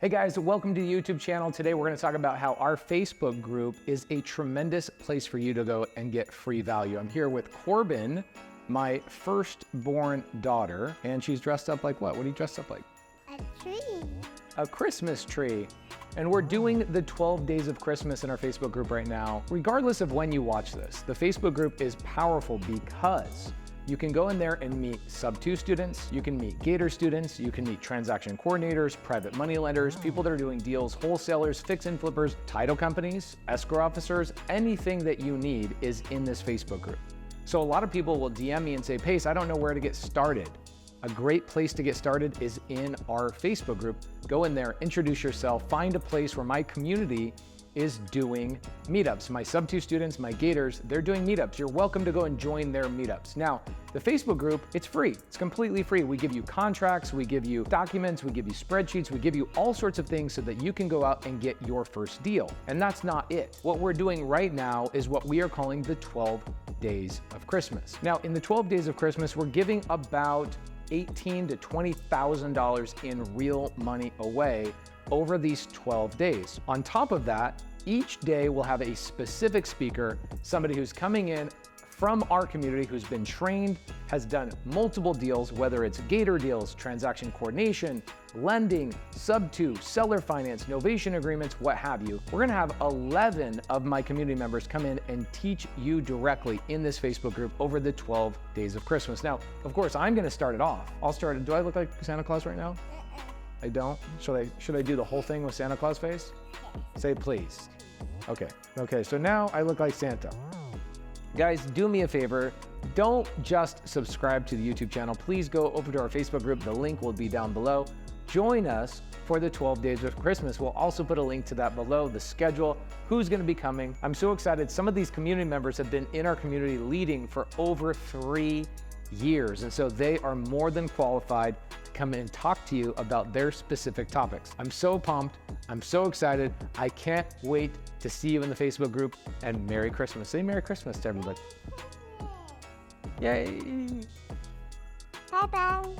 Hey guys, welcome to the YouTube channel. Today we're going to talk about how our Facebook group is a tremendous place for you to go and get free value. I'm here with Corbin, my firstborn daughter, and she's dressed up like what? What are you dressed up like? A tree. A Christmas tree. And we're doing the 12 days of Christmas in our Facebook group right now. Regardless of when you watch this, the Facebook group is powerful because you can go in there and meet Subto students, you can meet Gator students, you can meet transaction coordinators, private money lenders, people that are doing deals, wholesalers, fix and flippers, title companies, escrow officers, anything that you need is in this Facebook group. So a lot of people will DM me and say, Pace, I don't know where to get started. A great place to get started is in our Facebook group. Go in there, introduce yourself, find a place where my community is doing meetups. My Subto students, my Gators, they're doing meetups. You're welcome to go and join their meetups. Now, the Facebook group, it's free. It's completely free. We give you contracts, we give you documents, we give you spreadsheets, we give you all sorts of things so that you can go out and get your first deal. And that's not it. What we're doing right now is what we are calling the 12 days of Christmas. Now, in the 12 days of Christmas, we're giving about $18,000 to $20,000 in real money away over these 12 days. On top of that, each day we'll have a specific speaker, somebody who's coming in from our community who's been trained, has done multiple deals, whether it's Gator deals, transaction coordination, lending, Subto, seller finance, novation agreements, what have you. We're gonna have 11 of my community members come in and teach you directly in this Facebook group over the 12 days of Christmas. Now, of course, I'm gonna start it off. Do I look like Santa Claus right now? I don't? Should I do the whole thing with Santa Claus face? Say please. Okay, so now I look like Santa. Guys, do me a favor. Don't just subscribe to the YouTube channel. Please go over to our Facebook group. The link will be down below. Join us for the 12 days of Christmas. We'll also put a link to that below, the schedule, who's gonna be coming. I'm so excited. Some of these community members have been in our community leading for over 3 years. And so they are more than qualified to come in and talk to you about their specific topics. I'm so pumped. I'm so excited. I can't wait to see you in the Facebook group, and Merry Christmas. Say Merry Christmas to everybody. Yay. Bye-bye.